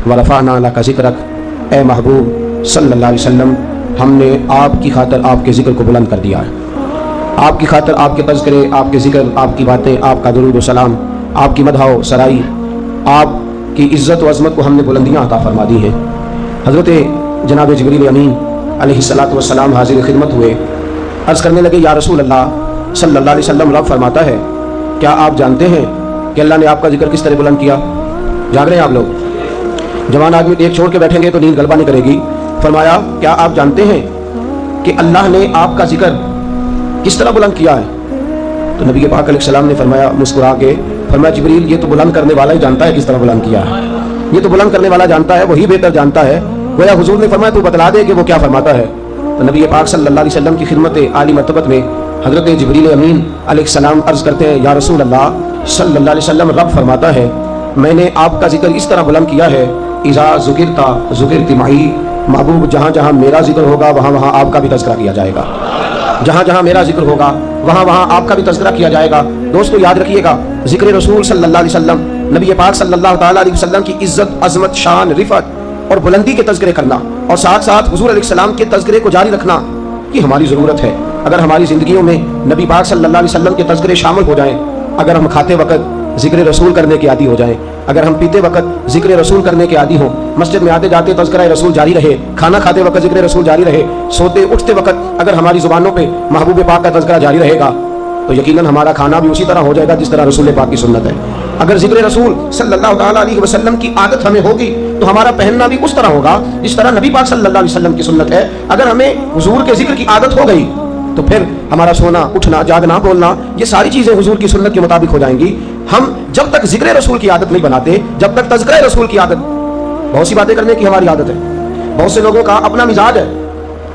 वरफ़अना लका ज़िक्रक, ए महबूब सल्लल्लाहु अलैहि वसल्लम, हमने आपकी खातिर आपके ज़िक्र को बुलंद कर दिया है। आपकी खातिर आपके तज़किरे, आपके ज़िक्र, आपकी बातें, आपका दुरूद व सलाम, आपकी मदह सराई, आपकी इज़्ज़त व अज़मत को हमने बुलंदियाँ अता फरमा दी हैं। हज़रत जनाब जिब्रील अमीन अलैहिस्सलातु वस्सलाम हाज़िर खिदमत हुए, अर्ज़ करने लगे, या रसूल अल्लाह सल्लल्लाहु अलैहि वसल्लम, रब फरमाता है, क्या आप जानते हैं कि अल्लाह ने आपका जिक्र किस तरह बुलंद किया? जाग रहे हैं आप लोग? जवान आदमी एक छोड़ के बैठेंगे तो नींद गलबा नहीं करेगी। फरमाया, क्या आप जानते हैं कि अल्लाह ने आपका जिक्र किस तरह बुलंद किया है? तो नबी के पाक अलैहिस्सलाम ने फरमाया, मुस्कुरा के फरमाया, जिब्रील, ये तो बुलंद करने वाला ही जानता है किस तरह बुलंद किया है। ये तो बुलंद करने वाला जानता है, वही बेहतर जानता है। गोया हुजूर ने फरमाया, तू बतला दे कि वो क्या फरमाता है। तो नबी पाक सल्लल्लाहु अलैहि वसल्लम की खिदमत आली मर्तबत में हज़रत जिब्रील अमीन अलैहिस्सलाम अर्ज़ करते हैं, या रसूल अल्लाह सल्लल्लाहु अलैहि वसल्लम, रब फरमाता है, मैंने आपका जिक्र इस तरह बुलंद किया है, इज़ा ज़ुकिरता ज़ुकिरती माई, महबूब जहाँ जहाँ मेरा जिक्र होगा वहाँ वहाँ आपका भी तज़किरा किया जाएगा। जहाँ जहाँ मेरा जिक्र होगा वहाँ वहाँ आपका भी तज़किरा किया जाएगा। दोस्तों याद रखिएगा, ज़िक्र रसूल सल्लल्लाहु अलैहि वसल्लम, नबी पाक सल्लल्लाहु ताला अलैहि वसल्लम की इज़्ज़त, अज़मत, शान, रिफ़त और बुलंदी के तज़किरे करना और साथ साथ हुज़ूर अलैहिस्सलाम के तज़किरे को जारी रखना, ये हमारी ज़रूरत है। अगर हमारी ज़िंदगियों में नबी पाक सल्लल्लाहु अलैहि वसल्लम के तज़किरे शामिल हो जाएं, अगर हम खाते वक़्त ज़िक्र रसूल करने के आदी हो जाएं, अगर हम पीते वक़्त ज़िक्र रसूल करने के आदी हों, मस्जिद में आते जाते तज़किरा रसूल जारी रहे, खाना खाते वक़्त ज़िक्र रसूल जारी रहे, सोते उठते वक़्त अगर हमारी ज़ुबानों पे महबूब पाक का तज़किरा जारी रहेगा, तो यकीनन हमारा खाना भी उसी तरह हो जाएगा जिस तरह रसूल पाक की सुन्नत है। अगर ज़िक्र रसूल सल्लल्लाहु ताला अलैहि वसल्लम की आदत हमें होगी तो हमारा पहनना भी उस तरह होगा जिस तरह नबी पाक सल्लल्लाहु अलैहि वसल्लम की सुन्नत है। अगर हमें हुजूर के ज़िक्र की आदत हो गई तो फिर हमारा सोना, उठना, जागना, बोलना, ये सारी चीज़ें हुजूर की सुन्नत के मुताबिक हो जाएंगी। हम जब तक ज़िक्र रसूल की आदत नहीं बनाते, जब तक तज़किरा रसूल की आदत, बहुत सी बातें करने की हमारी आदत है, बहुत से लोगों का अपना मिजाज है।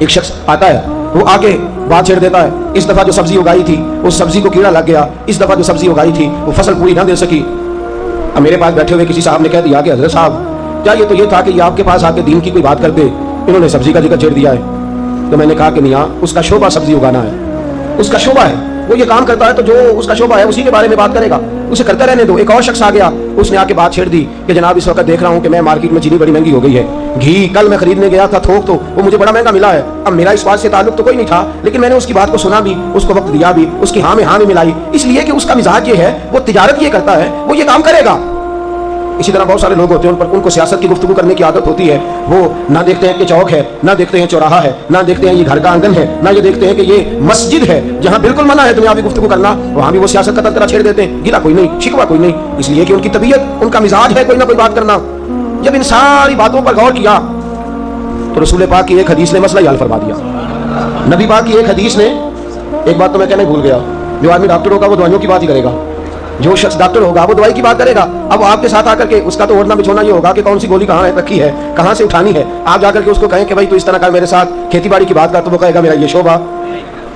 एक शख्स आता है, वो आके बात छेड़ देता है, इस दफ़ा जो सब्जी उगाई थी उस सब्जी को कीड़ा लग गया, इस दफ़ा जो सब्जी उगाई थी वो फसल पूरी ना दे सकी। अब मेरे पास बैठे हुए किसी साहब ने कह दिया कि हज़रत साहब, क्या ये तो ये था कि ये आपके पास आके दीन की कोई बात करते, इन्होंने सब्जी का जिक्र छेड़ दिया है। तो मैंने कहा कि नहीं, उसका शोभा सब्जी उगाना है, उसका शोभा है, वो ये काम करता है तो जो उसका शोभा है उसी के बारे में बात करेगा, उसे करते रहने दो। एक और शख्स आ गया, उसने आके बात छेड़ दी कि जनाब इस वक्त देख रहा हूँ कि मैं मार्केट में चीनी बड़ी महंगी हो गई है, घी कल मैं खरीदने गया था थोक तो वो मुझे बड़ा महंगा मिला है। अब मेरा इस बात से ताल्लुक तो कोई नहीं था, लेकिन मैंने उसकी बात को सुना भी, उसको वक्त दिया भी, उसकी हाँ में हाँ में मिलाई, इसलिए कि उसका मिजाज ये है, वो तिजारत ये करता है, वो ये काम करेगा। इसी तरह बहुत सारे लोग होते हैं, उनको सियासत की गुफ्तगू करने की आदत होती है। वो ना देखते हैं कि चौक है, ना देखते हैं चौराहा है, ना देखते हैं ये घर का आंगन है, ना ये देखते हैं कि ये मस्जिद है जहाँ बिल्कुल मना है तुम्हें यहाँ भी गुफ्तगू करना, वहाँ भी वो सियासत का तज़किरा छेड़ देते हैं। गिला कोई नहीं, शिकवा कोई नहीं, इसलिए कि उनकी तबीयत, उनका मिजाज है कोई ना कोई बात करना। जब इन सारी बातों पर गौर किया तो रसूल पाक की एक हदीस ने मसला ही हल फरमा दिया। नबी पाक की एक हदीस ने, एक बात तो मैं कहना भूल गया, जो आदमी डॉक्टर होगा वो दवाइयों की बात ही करेगा, जो शख्स डॉक्टर होगा वो दवाई की बात करेगा। अब आपके साथ आकर के उसका तो ओढ़ना बिछोना ये होगा कि कौन सी गोली कहाँ रखी है, कहाँ से उठानी है। आप जाकर के उसको कहें कि भाई तू इस तरह का मेरे साथ खेती बाड़ी की बात कर, तो वो कहेगा मेरा ये शोभा।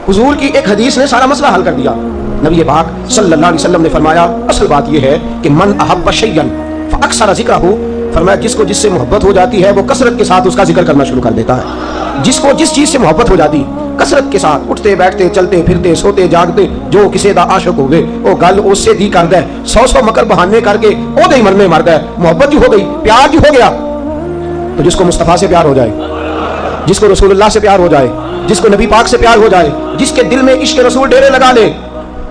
हुजूर की एक हदीस ने सारा मसला हल कर दिया। नबी पाक सल्लल्लाहु अलैहि वसल्लम ने फरमाया, असल बात यह है कि मन अहब्ब शैयन फअक्सर ज़िक्रहु, फरमाया जिसको जिससे मोहब्बत हो जाती है वो कसरत के साथ उसका जिक्र करना शुरू कर देता है। जिसको जिस चीज से मोहब्बत हो जाती, कसरत के साथ उठते बैठते चलते फिरते सोते जागते जो किसी दा आशिक होवे वो गल उससे दी कर दे, 100 मकर बहाने करके ओ दे मरने मर गए। मोहब्बत जो हो गई, प्यार जो हो गया, तो जिसको मुस्तफा से प्यार हो जाए, जिसको रसूलुल्लाह से प्यार हो जाए, जिसको नबी पाक से प्यार हो जाए, जिसके दिल में इश्क रसूल डेरे लगा ले,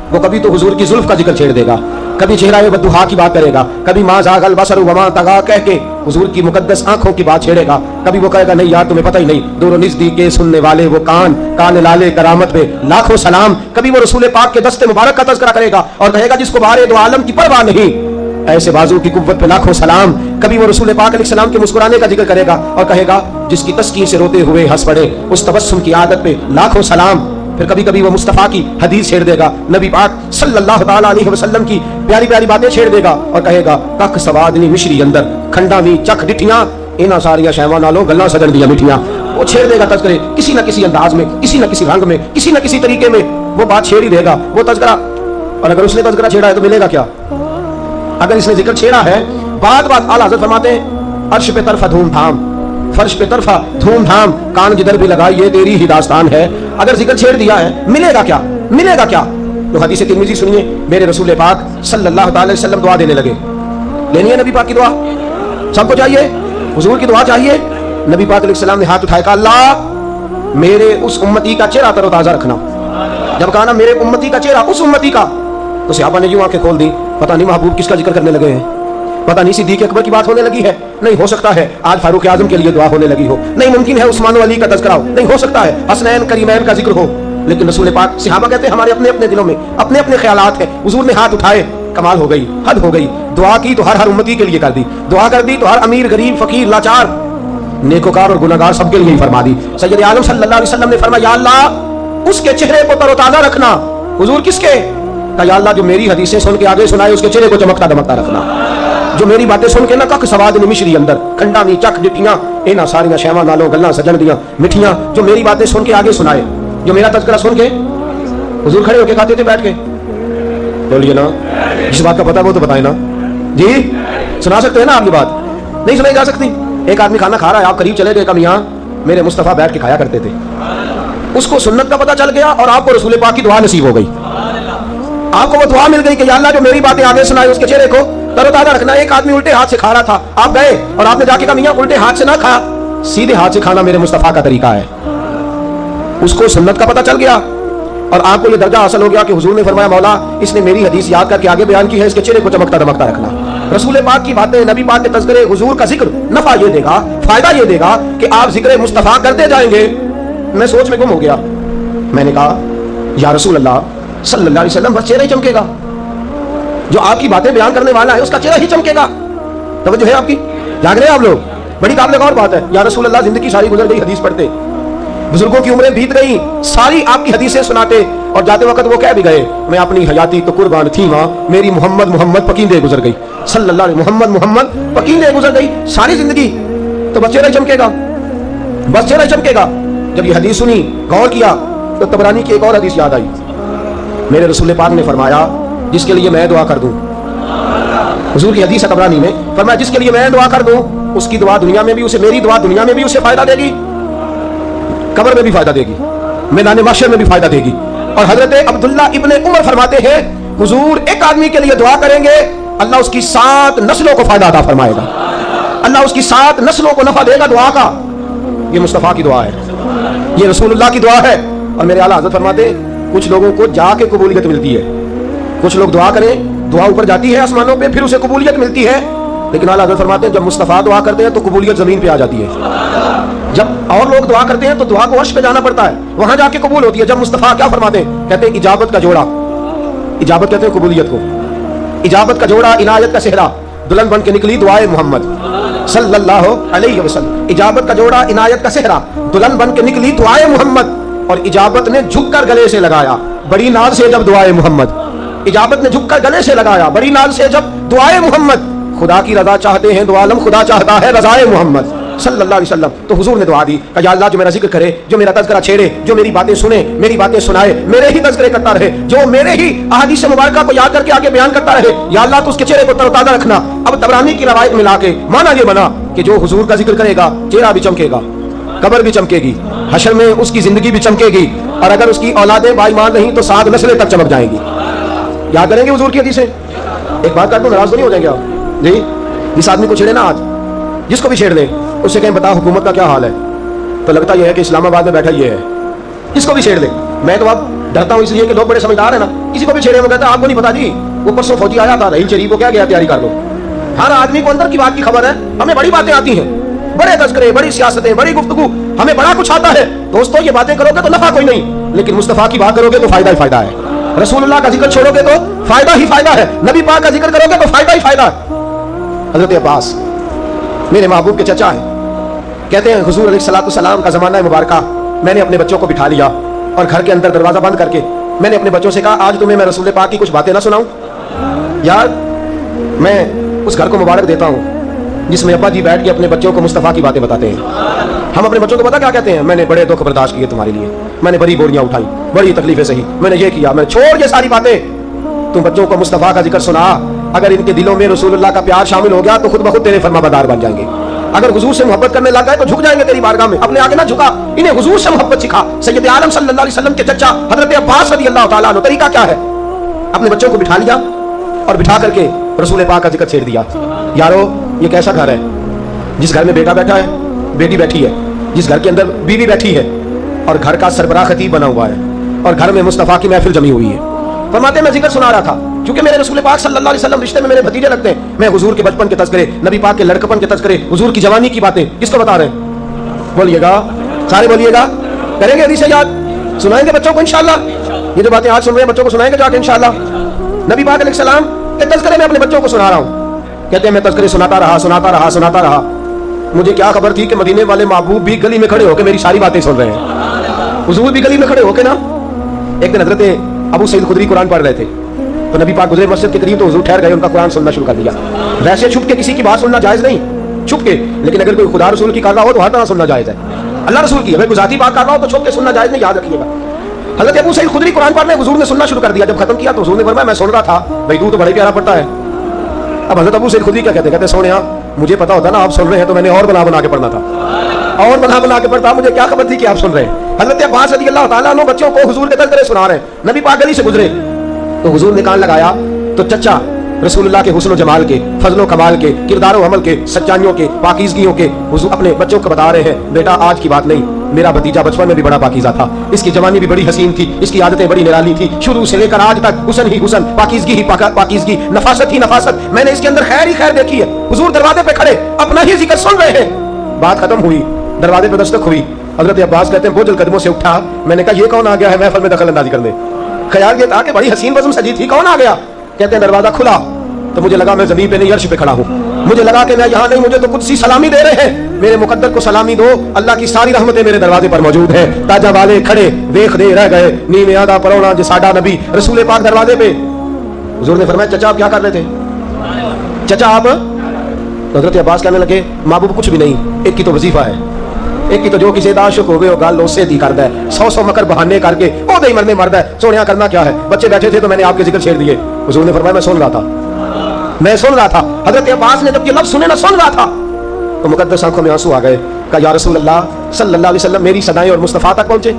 वो कभी तो हुजूर की जुल्फ का जिक्र छेड़ देगा, कभी चेहरा बद्दुहा की बात करेगा, कभी मा ज़ागल बसर वमा तगा कह के हुजूर की मुकद्दस आंखों की बात छेड़ेगा, कभी वो कहेगा नहीं यार तुम्हें पता ही नहीं, दूर नज़दीक सुनने वाले वो कान लाले करामत पे लाखों सलाम। कभी वो रसूल पाक के दस्ते मुबारक का तज़किरा करेगा और कहेगा जिसको बारे दो आलम की परवाह नहीं, ऐसे बाजू की कुव्वत पे लाखों सलाम। कभी वो रसूल पाक अलैहिस्सलाम के मुस्कुराने का जिक्र करेगा और कहेगा जिसकी तस्कीन से रोते हुए हंस पड़े, उस तबस्सुम की आदत पे लाखों सलाम। फिर कभी कभी वो मुस्तफ़ा की हदीस छेड़ देगा, नबी पाक सल्लल्लाहु ताला अलैहि वसल्लम की प्यारी प्यारी बातें छेड़ देगा और कहेगा कख सवादनी मिश्री अंदर खंडा वी चख डिठियां इन्हां सारियां शैवां नालों गल्लां सजण दियां मिठियां। वो छेड़ देगा तज़किरे, किसी न किसी अंदाज में, किसी न किसी रंग में, किसी न किसी तरीके में वो बात छेड़ ही देगा, वो तज़किरा। और अगर उसने तज़किरा छेड़ा है तो मिलेगा क्या? अगर इसने जिक्र छेड़ा है, बात आला हज़रत फरमाते हैं अर्श पे तरफा धूमधाम, फर्श पे तरफा धूमधाम, कान जिधर भी लगाई ये तेरी ही दास्तान है। अगर जिक्र छेड़ दिया है मिलेगा क्या? मिलेगा क्या? तो हदीस तिरमिज़ी सुनिए, मेरे रसूल पाक सल्लल्लाहु अलैहि वसल्लम दुआ देने लगे। लेनी है नबी पाक की दुआ? सबको चाहिए? حضور کی دعا چاہیے. نبی پاک علیہ السلام نے ہاتھ اٹھایا, کہا اللہ میرے اس امتی کا چہرہ تر و تازہ رکھنا. جب کہا نا میرے امتی کا چہرہ, اس امتی کا, تو صحابہ نے یوں آنکھیں کھول دی, پتہ نہیں محبوب کس کا ذکر کرنے لگے ہیں, پتہ نہیں صدیق اکبر کی بات ہونے لگی ہے, نہیں ہو سکتا ہے آج فاروق اعظم کے لیے دعا ہونے لگی ہو, نہیں ممکن ہے عثمان و علی کا تذکرہ ہو, نہیں ہو سکتا ہے حسنین کریمین کا ذکر ہو. لیکن رسول پاک, صحابہ کہتے ہیں ہمارے اپنے اپنے دلوں میں اپنے اپنے خیالات ہیں. حضور نے ہاتھ اٹھائے, کمال ہو گئی, حد ہو گئی. دعا کی تو ہر امتی کے لیے کر دی, دعا کر دی تو ہر امیر غریب فقیر لاچار نیکوکار اور گناہگار سب کے لیے ہی فرما دی. سید عالم صلی اللہ علیہ وسلم نے فرمایا یا اللہ اس کے چہرے کو تر و تازہ رکھنا. حضور کس کے؟ کہا یا اللہ جو میری حدیثیں سن کے آگے سنائے اس کے چہرے کو چمکتا دمکتا رکھنا. جو میری باتیں سن کے نہ کک سواد نہیں مشری اندر کھنڈا نہیں چک جٹیاں انہاں ساریاں شیواں نالوں گلاں سجن دیاں مٹھیاں, جو میری باتیں سن کے آگے سنائے, جو میرا تذکرہ سن کے. حضور کھڑے ہو کے کھاتے تھے بیٹھ کے, بولیے نا جس بات کا پتہ وہ تو بتائیں نا جی. سنا سکتے ہیں نا آپ یہ بات؟ نہیں سنائی جا سکتی. ایک آدمی کھانا کھا رہا ہے, آپ قریب چلے گئے, کہا میاں میرے مصطفیٰ بیٹھ کے کھایا کرتے تھے. اس کو سنت کا پتہ چل گیا اور آپ کو رسول پاک کی دعا نصیب ہو گئی. آپ کو وہ دعا مل گئی کہ یا اللہ جو میری باتیں آگے سنائے اس کے چہرے کو تر و تازہ رکھنا. ایک آدمی الٹے ہاتھ سے کھا رہا تھا, آپ گئے اور آپ نے جا کے کہا میاں الٹے ہاتھ سے نہ کھا, سیدھے ہاتھ سے کھانا میرے مصطفیٰ کا طریقہ ہے. اس کو سنت کا پتہ چل گیا اور آپ کو یہ درجہ حاصل ہو گیا کہ حضور نے فرمایا مولا اس نے میری حدیث یاد کر کے آگے بیان کی ہے, اس کے چہرے کو چمکتا دمکتا رکھنا. رسول پاک کی باتیں, نبی پاک کے تذکرے, حضور کا ذکر نفع یہ دے گا, فائدہ یہ دے گا کہ آپ ذکر مصطفیٰ کرتے جائیں گے. میں سوچ میں گم ہو گیا, میں نے کہا یا رسول اللہ صلی اللہ علیہ وسلم بس چہرہ ہی چمکے گا, جو آپ کی باتیں بیان کرنے والا ہے اس کا چہرہ ہی چمکے گا. توجہ ہے آپ کی, جاگ رہے ہیں آپ لوگ؟ بڑی قابل غور بات ہے. یا رسول اللہ زندگی ساری گزر گئی حدیث پڑھتے, بزرگوں کی عمریں بیت گئی ساری آپ کی حدیثیں سناتے, اور جاتے وقت وہ کہہ بھی گئے میں اپنی حیاتی تو قربان تھی ماں, میری محمد محمد پکیندے گزر گئی صلی اللہ علیہ محمد محمد پکیندے گزر گئی ساری زندگی. تو بس چہرہ چمکے گا, بس چہرہ چمکے گا. جب یہ حدیث سنی, غور کیا, تو طبرانی کی ایک اور حدیث یاد آئی. میرے رسول پاک نے فرمایا جس کے لیے میں دعا کر دوں, حضور کی حدیث ہے طبرانی میں, فرمایا جس کے لیے میں دعا کر دوں اس کی دعا دنیا میں بھی اسے, میری دعا دنیا میں بھی اسے فائدہ دے گی, قبر میں بھی فائدہ دے گی, میدان محشر میں بھی فائدہ دے گی. اور حضرت عبداللہ ابن عمر فرماتے ہیں حضور ایک آدمی کے لیے دعا کریں گے اللہ اس کی 7 نسلوں کو فائدہ عطا فرمائے گا, اللہ اس کی 7 نسلوں کو نفع دے گا دعا کا. یہ مصطفیٰ کی دعا ہے, یہ رسول اللہ کی دعا ہے. اور میرے اعلیٰ حضرت فرماتے کچھ لوگوں کو جا کے قبولیت ملتی ہے, کچھ لوگ دعا کریں دعا اوپر جاتی ہے آسمانوں پہ پھر اسے قبولیت ملتی ہے, لیکن اعلیٰ حضرت فرماتے ہیں جب مصطفیٰ دعا کرتے ہیں تو قبولیت زمین پہ آ جاتی ہے. جب اور لوگ دعا کرتے ہیں تو دعا کو عرش پہ جانا پڑتا ہے, وہاں جا کے قبول ہوتی ہے. جب مصطفیٰ کیا فرماتے ہیں, کہتے ہیں اجابت کا جوڑا, اجابت کہتے ہیں قبولیت کو, اجابت کا جوڑا عنایت کا صحرا, دلہن بن کے نکلی دعائے محمد صلی اللہ علیہ وسلم. اجابت کا جوڑا عنایت کا صحرا, دلہن بن کے نکلی دعائے محمد, اور اجابت نے جھک کر گلے سے لگایا بڑی ناز سے جب دعائے محمد, اجابت نے جھک کر گلے سے لگایا بڑی ناز سے جب دعائے محمد. خدا کی رضا چاہتے ہیں دو عالم, خدا چاہتا ہے رضائے محمد صلی اللہ علیہ وسلم. تو حضور نے دعا دی کہ یا اللہ جو میرا ذکر کرے, جو میرا تذکرہ چھیڑے, جو میری باتیں سنے, میری باتیں سنائے, میرے ہی تذکرے کرتا رہے, جو میرے ہی احادیث مبارکہ کو یاد کر کے آگے بیان کرتا رہے, یا اللہ تو اس کے چہرے کو تر و تازہ رکھنا. اب طبرانی کی روایت ملا کے معنی یہ بنا کہ جو حضور کا ذکر کرے گا چہرہ بھی چمکے گا, قبر بھی چمکے گی, حشر میں اس کی زندگی بھی چمکے گی, اور اگر اس کی اولادیں باایمان نہیں تو 7 نسلیں تک چمک جائیں گی. یاد کریں گے حضور کی حدیثیں. ایک بات کر دوں, ناراض تو نہیں ہو جائیں گے آپ جی؟ جس آدمی کو چھیڑے نا آج, جس کو بھی چھیڑ لے, اس سے کہیں بتا حکومت کا کیا حال ہے, تو لگتا یہ ہے کہ اسلام آباد میں بیٹھا یہ ہے. جس کو بھی چھیڑ لے, میں تو اب ڈرتا ہوں اس لیے کہ لوگ بڑے سمجھدار ہیں نا, کسی کو بھی چھیڑے وہ کہتا ہے آپ کو نہیں پتا جی وہ پرسوں فوجی آیا تھا رحیل شریف کو کیا گیا تیاری کر لو. ہر آدمی کو اندر کی بات کی خبر ہے, ہمیں بڑی باتیں آتی ہیں, بڑے تذکرے, بڑی سیاستیں, بڑی گفتگو, ہمیں بڑا کچھ آتا ہے. دوستو یہ باتیں کرو گے تو نفع کوئی نہیں, لیکن مصطفیٰ کی بات کرو گے تو فائدہ ہی فائدہ ہے. رسول اللہ کا ذکر چھوڑو گے تو فائدہ ہی فائدہ ہے, نبی پاک کا ذکر کرو گے تو فائدہ ہی فائدہ ہے. حضرت عباس میرے محبوب کے چچا ہیں, کہتے ہیں حضور علیہ الصلوۃ والسلام کا زمانہ مبارکہ میں نے اپنے بچوں کو بٹھا لیا اور گھر کے اندر دروازہ بند کر کے میں نے اپنے بچوں سے کہا آج تمہیں میں رسول پاک کی کچھ باتیں نہ سناؤں. یار میں اس گھر کو مبارک دیتا ہوں جس میں ابا جی بیٹھ کے اپنے بچوں کو مصطفیٰ کی باتیں بتاتے ہیں. ہم اپنے بچوں کو پتہ کیا کہتے ہیں, میں نے بڑے دکھ برداشت کیے تمہارے لیے, میں نے بڑی بوریاں اٹھائی, بڑی تکلیفیں سہی, میں نے یہ کیا, میں چھوڑ یہ ساری باتیں. تم بچوں کو مصطفیٰ کا ذکر سنا, اگر ان کے دلوں میں رسول اللہ کا پیار شامل ہو گیا تو خود بخود تیرے فرما بردار بن جائیں گے. اگر حضور سے محبت کرنے لگ گئے تو جھک جائیں گے تیری بارگاہ میں. اپنے آگے نہ جھکا, انہیں حضور سے محبت سکھا. سید عالم صلی اللہ علیہ وسلم کے چچا حضرت عباس رضی اللہ تعالیٰ عنہ طریقہ کیا ہے, اپنے بچوں کو بٹھا لیا اور بٹھا کر کے رسول پاک کا ذکر چھیڑ دیا. یارو یہ کیسا گھر ہے, जिस घर में बेटा बैठा है, बेटी बैठी है, जिस घर के अंदर बीवी बैठी है और घर का सरबराह खतीब बना हुआ है और घर में मुस्तफ़ा की महफिल जमी हुई है। फरमाते मैं जिक्र सुना रहा था क्योंकि मेरे रसूल पाक सल्लल्लाहु अलैहि वसल्लम रिश्ते में मेरे भतीजे लगते हैं। मैं हुजूर के बचपन के तज़किरे, नबी पाक के लड़कपन के तज़किरे, हुजूर की जवानी की बातें किसको बता रहे हैं? बोलिएगा, सारे बोलिएगा। करेंगे हदीस याद, सुनाएंगे बच्चों को इंशाअल्लाह। ये जो बातें आज सुन रहे हैं बच्चों को सुनाएंगे जाके इंशाअल्लाह। नबी पाक अलैहिस्सलाम के तज़किरे में अपने बच्चों को सुना रहा हूँ। कहते हैं मैं तज़किरे सुनाता रहा। मुझे क्या खबर थी कि मदीने वाले महबूब भी गली में खड़े होकर मेरी सारी बातें सुन रहे हैं। हुजूर भी गली में खड़े होकर ना, एक दिन हजरत अबू सईद खुदरी कुरान पढ़ रहे थे तो नबी पाक गुजरे मस्जिद के करीब, तो हुजूर ठहर गए, उनका कुरान सुनना शुरू कर दिया। वैसे छुप के किसी की बात सुनना जायज नहीं, छुप के, लेकिन अगर कोई खुदा रसूल की कर रहा हो तो हर तरह सुनना जायज है। अल्लाह रसूल की अगर कोई ज़ाती बात कर रहा हो तो छुप के सुनना जायज नहीं, याद रखिएगा। हजरत अबू सईद खुदरी कुरान पढ़ रहे, हुजूर ने सुनना शुरू कर दिया। जब खत्म किया तो हुजूर ने फरमाया मैं सुन रहा था, भाई तू तो बड़ा प्यारा पढ़ता है। अब हजरत अबू सईद खुदरी क्या कहते सोनिया, मुझे पता होता ना आप सुन रहे हैं तो मैंने और बना के पढ़ना था, और बना के पढ़ता, मुझे क्या खबर थी कि आप सुन रहे हैं। हजरत अब्बास रज़ियल्लाहु तआला अन्हु बच्चों को हुजूर के तज़किरे सुना रहे हैं। नबी पाक गली से गुजरे तो हुजूर ने कान लगाया तो चचा रसूलुल्लाह के हुस्न जमाल के, फजलो कमाल के, किरदार अमल के, सच्चाइयों के, पाकीज़गियों के हुजूर अपने बच्चों को बता रहे हैं, बेटा आज की बात नहीं, मेरा भतीजा बचपन में भी बड़ा पाकीज़ा था, इसकी जवानी भी बड़ी हसीन थी, इसकी आदतें बड़ी निराली थी, शुरू से लेकर आज तक हुस्न ही हुस्न, पाकीज़गी ही पाकीज़गी, नफासत ही नफासत, मैंने इसके अंदर खैर ही खैर देखी है। हुजूर दरवाजे पे खड़े अपना ही जिक्र सुन रहे हैं। बात खत्म हुई, दरवाजे पे दस्तक हुई। हजरत अब्बास कहते हैं बोझल कदमों से उठा, मैंने कहा ये कौन आ गया है महफिल में दखल अंदाजी करने। ख्याल ये था कि बड़ी हसीन बज़म सजी थी, कौन आ गया। कहते हैं दरवाजा खुला तो मुझे लगा मैं जमीन पे नहीं अर्श पे खड़ा हूँ, मुझे लगा कि मैं यहाँ नहीं, मुझे तो कुदसी सलामी दे रहे हैं, मेरे मुकद्दर को सलामी दो, अल्लाह की सारी रहमतें मेरे दरवाजे पर मौजूद है। ताजा वाले खड़े देख दे रह गए, नीवे आदा परोना जो साडा नबी रसूल पाक दरवाजे पे। हुजूर ने फरमाया चचा आप क्या कर रहे थे? चचा आप? तो हजरत अब्बास कहने लगे महबूब कुछ भी नहीं, एक की तो वजीफा है, एक की तो जो किसी दाशुक हो गए हो गाल लोसे दी करदा है, 100 मकर बहाने करके ओ दे मरने मरदा है, सोनिया करना क्या है। बच्चे बैठे थे तो मैंने आपके जिक्र छेड़ दिए। हुजूर ने फरमाया मैं सुन रहा था। हजरत अब्बास ने जब ये लफ्ज़ सुने ना, सुन रहा था, तो मुकद्दस आंखों में आंसू आ गए। कहा या रसूल अल्लाह सल्लल्लाहु अलैहि वसल्लम मेरी सदाएं और मुस्तफ़ा तक पहुंचे,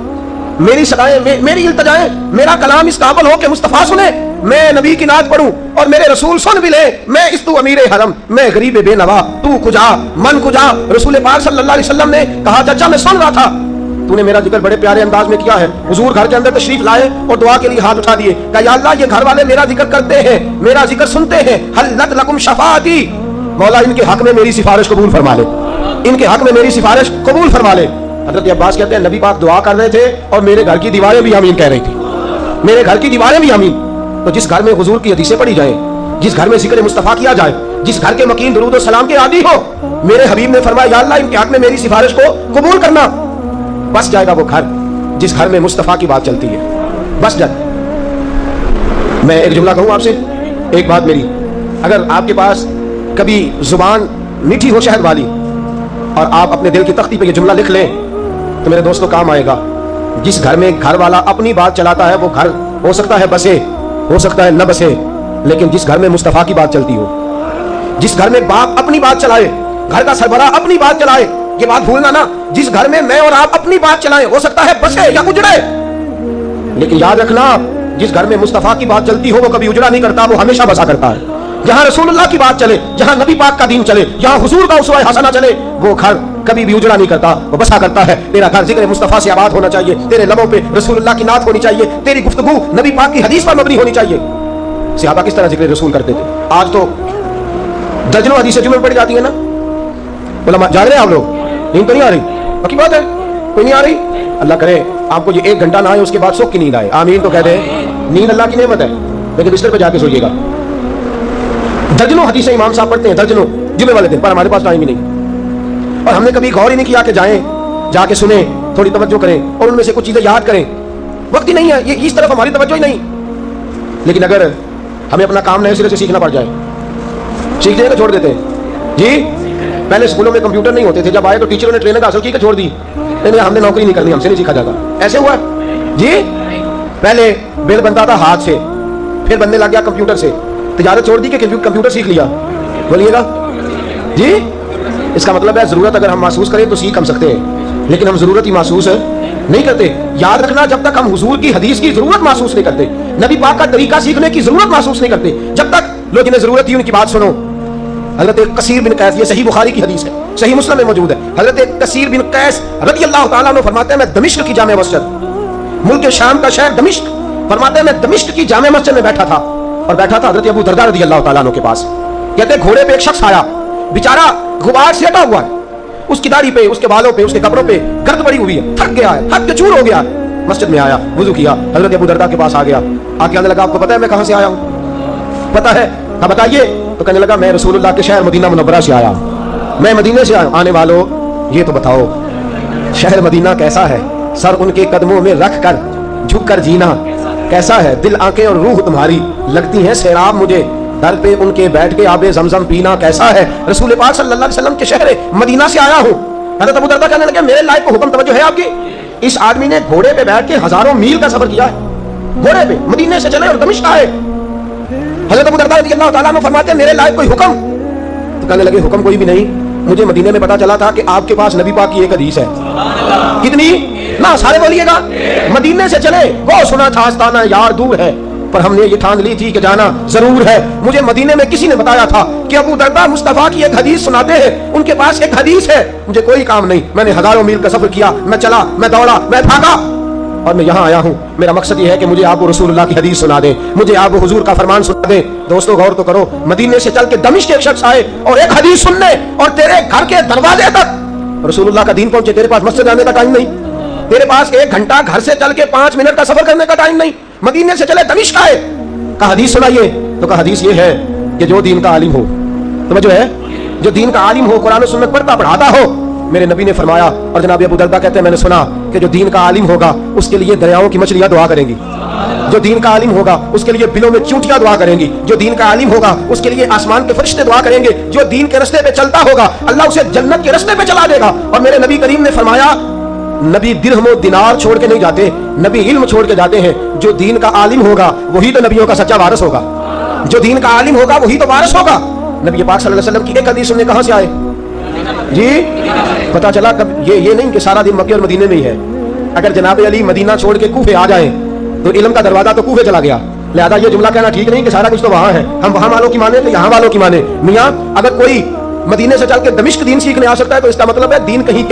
मेरी सदाएं मेरी इल्तिजाएं, मेरा कलाम इस काबिल हो कि मुस्तफ़ा सुने, मैं नबी की नात पढ़ूं और मेरे रसूल सुन भी ले। मैं इस तू अमीर हरम, मैं गरीब बेनवा, तू कुजा मन कुजा। रसूल पाक सल्लल्लाहु अलैहि वसल्लम ने कहा चाचा मैं सुन रहा था, तूने मेरा जिक्र बड़े प्यारे अंदाज में किया है। हुजूर घर के अंदर तशरीफ लाए और दुआ के लिए हाथ उठा दिए। कहा या अल्लाह ये घर वाले मेरा जिक्र करते हैं, मेरा जिक्र सुनते हैं, हल लक लकुम शफाअती, मौला इनके हक में मेरी सिफारिश कबूल फरमा ले, इनके हक में मेरी सिफारिश कबूल फरमा ले। हजरत अब्बास कहते हैं नबी पाक दुआ कर रहे थे और मेरे घर की दीवारें भी आमीन कह रही थी, मेरे घर की दीवारें भी आमीन। तो जिस घर में हुजूर की हदीसें पढ़ी जाए, जिस घर में जिक्र मुस्तफ़ा किया जाए, जिस घर के मकीन दुरूद और सलाम के आदी हो, मेरे हबीब ने फरमाया या अल्लाह इनके हक में मेरी सिफारिश को कबूल करना। बस जाएगा वो घर जिस घर में मुस्तफ़ा की बात चलती है, बस जाए। मैं एक जुमला कहूँ आपसे, एक बात मेरी, अगर आपके पास कभी जुबान मीठी हो शहद वाली और आप अपने दिल की तख्ती पे ये जुमला लिख लें तो मेरे दोस्तों काम आएगा। जिस घर में घर वाला अपनी बात चलाता है वो घर हो सकता है बसे, हो सकता है न बसे, लेकिन जिस घर में मुस्तफ़ा की बात चलती हो, जिस घर में बाप अपनी बात चलाए, घर का सरबराह अपनी बात चलाए, ये बात भूलना ना, जिस घर में मैं और आप अपनी बात चलाएं हो सकता है बसे या उजड़े, लेकिन याद रखना जिस घर में मुस्तफ़ा की बात चलती हो वो कभी उजड़ा नहीं करता, वो हमेशा बसा करता है। जहां रसूलुल्लाह की बात चले, जहां नबी पाक का दीन चले, जहां हुजूर का उसवा हसना चले, वो घर कभी भी उजड़ा नहीं करता, वो बसा करता है। तेरा घर जिक्र मुस्तफ़ा से आबाद होना चाहिए, तेरे लबों पे रसूलुल्लाह की नात होनी चाहिए, तेरी गुफ्तगू नबी पाक की हदीस पर मबनी होनी चाहिए। सहाबा किस तरह जिक्र रसूल करते थे, आज तो दर्जनों हदीसें जुमे में पढ़ी जाती है ना। उलमा जाग रहे हैं आप लोग, नींद तो नहीं आ रही? बाकी बात है, कोई नहीं आ रही? अल्लाह करे आपको ये 1 घंटा ना आए उसके बाद सुख की नींद आए, आमीन तो कह दे। नींद अल्लाह की नेमत है, लेकिन बिस्तर पे जाके सोइएगा। दर्जनों हदीसें इमाम साहब पढ़ते हैं, दर्जनों जुमे वाले दिन, पर हमारे पास टाइम ही नहीं, और हमने कभी गौर ही नहीं किया कि जाएं, जाके सुने, थोड़ी तवज्जो करें और उनमें से कुछ चीजें याद करें। वक्त ही नहीं है, ये इस तरफ हमारी तवज्जो ही नहीं। लेकिन अगर हमें अपना काम नए सिरे से सीखना पड़ जाए, सीख देगा छोड़ देते हैं जी। पहले स्कूलों में कंप्यूटर नहीं होते थे, जब आए तो टीचरों ने ट्रेनिंग हासिल की कि छोड़ दी, नहीं हमने नौकरी नहीं करनी, हमसे नहीं सीखा जाता। ऐसे हुआ जी। पहले बिल बनता था हाथ से, फिर बनने लग गया कंप्यूटर से, तिजारत छोड़ दी कि कंप्यूटर सीख लिया। बोलिएगा जी। इसका मतलब है जरूरत अगर हम महसूस करें तो सीख हम सकते हैं, लेकिन हम जरूरत ही महसूस नहीं करते। याद रखना, जब तक हम हुजूर की हदीस की जरूरत महसूस नहीं करते, नबी पाक का तरीका सीखने की जरूरत महसूस नहीं करते, जब तक लोग इन्हें जरूरत ही उनकी बात सुनो। हज़रत कसीर बिन कैस, ये सही बुखारी की हदीस है, صحیح مسلم میں موجود ہے. حضرت کثیر بن قیس رضی اللہ تعالیٰ عنہ فرماتے ہیں میں دمشق کی جامع مسجد, ملک شام کا شہر دمشق, فرماتے ہیں میں دمشق کی جامع مسجد میں بیٹھا تھا, اور بیٹھا تھا حضرت ابو درداء رضی اللہ تعالیٰ عنہ کے پاس. کہتے ہیں گھوڑے پہ ایک شخص آیا, بیچارہ غبار سے ہٹا ہوا ہے, اس کی داڑھی پہ, اس کے بالوں پہ, اس کے کپڑوں پہ گرد پڑی ہوئی ہے, تھک گیا ہے, تھک کے چور ہو گیا. مسجد میں آیا, وضو کیا, حضرت ابو درداء کے پاس آ گیا, آ کے آنے لگا آپ کو پتہ ہے میں کہاں سے آیا ہوں؟ پتہ ہے؟ ہاں بتائیے. تو کہنے لگا میں رسول اللہ کے شہر مدینہ منورہ سے آیا ہوں, میں مدینے سے آیا ہوں. آنے والوں یہ تو بتاؤ شہر مدینہ کیسا ہے؟ سر ان کے قدموں میں رکھ کر جھک کر جینا کیسا ہے؟ دل آنکھیں اور روح تمہاری لگتی ہیں سیراب مجھے, در پہ ان کے بیٹھ کے آب زمزم پینا کیسا ہے؟ رسول پاک صلی اللہ علیہ وسلم کے شہر مدینہ سے آیا ہوں. حضرت ابو درداء کہنے لگے میرے لائق کو حکم توجہ ہے آپ کی, اس آدمی نے گھوڑے پہ بیٹھ کے ہزاروں میل کا سفر کیا ہے, گھوڑے پہ مدینے سے چلے اور دمشق آئے. حضرت ابو درداء رضی اللہ تعالیٰ عنہ فرماتے ہیں میرے لائق کوئی حکم؟ تو کہنے لگے حکم کوئی بھی نہیں, مجھے مدینے میں پتا چلا تھا کہ آپ کے پاس نبی پاک کی ایک حدیث ہے. کتنی؟ نہ سارے بولیے گا. مدینے سے چلے وہ سنا تھا آستانہ یار دور ہے, پر ہم نے یہ ٹھان لی تھی کہ جانا ضرور ہے. مجھے مدینے میں کسی نے بتایا تھا کہ ابو درداء مصطفیٰ کی ایک حدیث سناتے ہیں, ان کے پاس ایک حدیث ہے. مجھے کوئی کام نہیں, میں نے ہزاروں میل کا سفر کیا, میں چلا, میں دوڑا, میں بھاگا, اور میں یہاں آیا ہوں. میرا مقصد یہ ہے کہ مجھے آپ کو رسول اللہ کی حدیث سنا دیں, مجھے آپ کو حضور کا فرمان سنا دیں. دوستو غور تو کرو, مدینے سے چل کے دمشق ایک شخص آئے اور ایک حدیث سننے, اور تیرے گھر کے دروازے تک رسول اللہ کا دین پہنچے. تیرے پاس مسجد جانے کا ٹائم نہیں, تیرے پاس 1 گھنٹہ گھر سے چل کے 5 منٹ کا سفر کرنے کا ٹائم نہیں. مدینے سے چلے دمشق آئے, کہا حدیث سنائیے. تو کہا حدیث یہ ہے کہ جو دین کا عالم ہو, توجہ ہے, جو دین کا عالم ہو, قرآن و سنت پڑھتا پڑھاتا ہو. میرے نبی نے فرمایا, اور جناب ابو درداء کہتے ہیں میں نے سنا کہ جو دین کا عالم ہوگا اس کے لیے دریاؤں کی مچھلیاں دعا کریں گی, جو دین کا عالم ہوگا اس کے لیے بلوں میں چونٹیاں دعا کریں گی, جو دین کا عالم ہوگا اس کے لیے آسمان کے فرشتے دعا کریں گے, جو دین کے رستے پہ چلتا ہوگا اللہ اسے جنت کے رستے پہ چلا دے گا. اور میرے نبی کریم نے فرمایا نبی درہم و دینار چھوڑ کے نہیں جاتے, نبی علم چھوڑ کے جاتے ہیں. جو دین کا عالم ہوگا وہی تو نبیوں کا سچا وارث ہوگا, جو دین کا عالم ہوگا وہی تو وارث ہوگا. نبی پاک صلی اللہ علیہ وسلم کی ایک حدیث سننے کہاں سے آئے جی؟ پتا چلا کب یہ نہیں کہ سارا دن مکے اور مدینے میں ہی ہے. اگر جناب علی مدینہ چھوڑ کے کوفے آ جائیں تو علم کا دروازہ تو کوفے چلا گیا. لہذا یہ جملہ کہنا ٹھیک نہیں کہ سارا کچھ تو وہاں ہے, ہم وہاں والوں کی مانے تو یہاں والوں کی مانے. میاں اگر کوئی مدینے سے چل کے دمشق دین سیکھنے آ سکتا ہے تو اس کا مطلب ہے دین کہیں